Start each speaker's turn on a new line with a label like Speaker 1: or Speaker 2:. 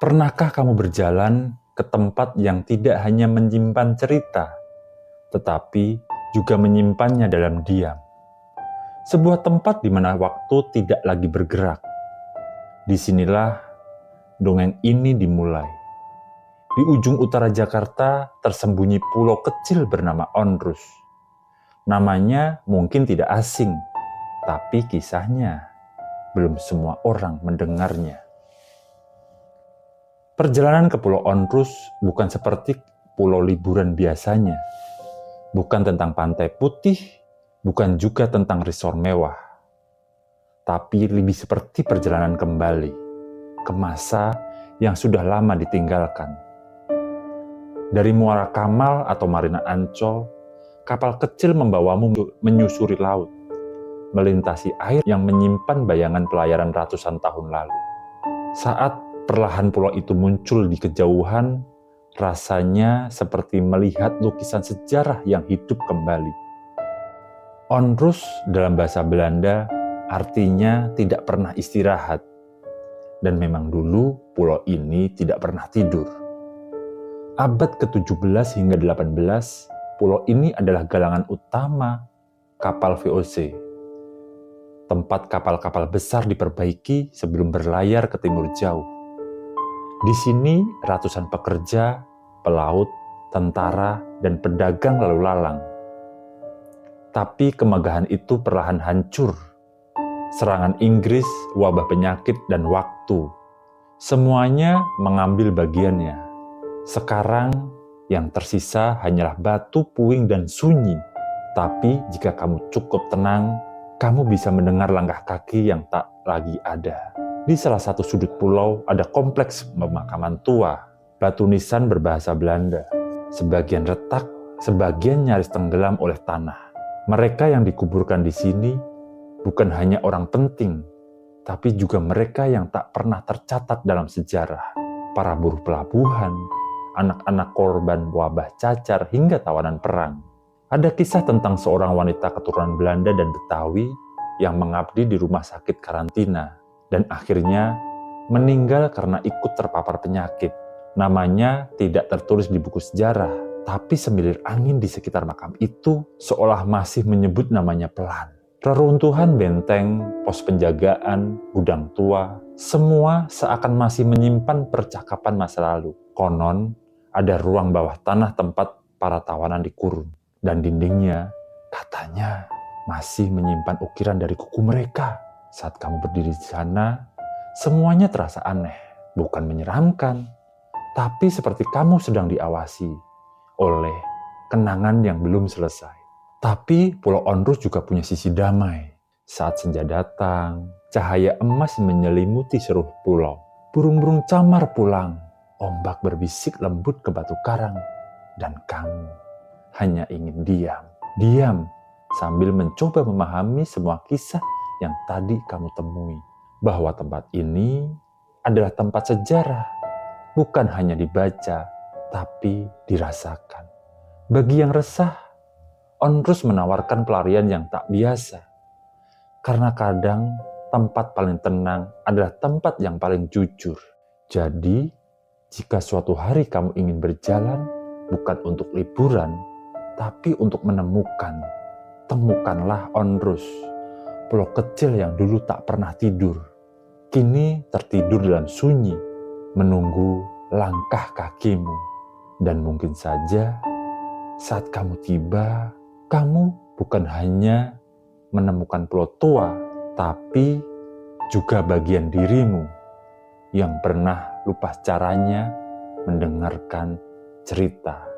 Speaker 1: Pernahkah kamu berjalan ke tempat yang tidak hanya menyimpan cerita, tetapi juga menyimpannya dalam diam? Sebuah tempat di mana waktu tidak lagi bergerak. Disinilah dongeng ini dimulai. Di ujung utara Jakarta tersembunyi pulau kecil bernama Onrus. Namanya mungkin tidak asing, tapi kisahnya belum semua orang mendengarnya. Perjalanan ke Pulau Onrus bukan seperti pulau liburan biasanya. Bukan tentang pantai putih, bukan juga tentang resort mewah. Tapi lebih seperti perjalanan kembali ke masa yang sudah lama ditinggalkan. Dari Muara Kamal atau Marina Ancol, kapal kecil membawamu menyusuri laut, melintasi air yang menyimpan bayangan pelayaran ratusan tahun lalu. Saat perlahan pulau itu muncul di kejauhan, rasanya seperti melihat lukisan sejarah yang hidup kembali. Onrus dalam bahasa Belanda artinya tidak pernah istirahat. Dan memang dulu pulau ini tidak pernah tidur. Abad ke-17 hingga 18, pulau ini adalah galangan utama kapal VOC. Tempat kapal-kapal besar diperbaiki sebelum berlayar ke timur jauh. Di sini ratusan pekerja, pelaut, tentara, dan pedagang lalu lalang. Tapi kemegahan itu perlahan hancur. Serangan Inggris, wabah penyakit, dan waktu. Semuanya mengambil bagiannya. Sekarang yang tersisa hanyalah batu, puing, dan sunyi. Tapi jika kamu cukup tenang, kamu bisa mendengar langkah kaki yang tak lagi ada. Di salah satu sudut pulau ada kompleks pemakaman tua, batu nisan berbahasa Belanda. Sebagian retak, sebagian nyaris tenggelam oleh tanah. Mereka yang dikuburkan di sini bukan hanya orang penting, tapi juga mereka yang tak pernah tercatat dalam sejarah. Para buruh pelabuhan, anak-anak korban wabah cacar, hingga tawanan perang. Ada kisah tentang seorang wanita keturunan Belanda dan Betawi yang mengabdi di rumah sakit karantina dan akhirnya meninggal karena ikut terpapar penyakit. Namanya tidak tertulis di buku sejarah, tapi semilir angin di sekitar makam itu seolah masih menyebut namanya pelan. Reruntuhan benteng, pos penjagaan, gudang tua, semua seakan masih menyimpan percakapan masa lalu. Konon, ada ruang bawah tanah tempat para tawanan dikurung. Dan dindingnya, katanya, masih menyimpan ukiran dari kuku mereka. Saat kamu berdiri di sana, semuanya terasa aneh. Bukan menyeramkan, tapi seperti kamu sedang diawasi oleh kenangan yang belum selesai. Tapi Pulau Onrus juga punya sisi damai. Saat senja datang, cahaya emas menyelimuti seluruh pulau. Burung-burung camar pulang, ombak berbisik lembut ke batu karang, dan kamu hanya ingin diam. Diam sambil mencoba memahami semua kisah yang tadi kamu temui. Bahwa tempat ini adalah tempat sejarah, bukan hanya dibaca, tapi dirasakan. Bagi yang resah, Onrus menawarkan pelarian yang tak biasa. Karena kadang tempat paling tenang adalah tempat yang paling jujur. Jadi, jika suatu hari kamu ingin berjalan, bukan untuk liburan, tapi untuk menemukan, temukanlah Onrus, pulau kecil yang dulu tak pernah tidur. Kini tertidur dalam sunyi, menunggu langkah kakimu. Dan mungkin saja, saat kamu tiba, kamu bukan hanya menemukan pulau tua, tapi juga bagian dirimu yang pernah lupa caranya mendengarkan cerita.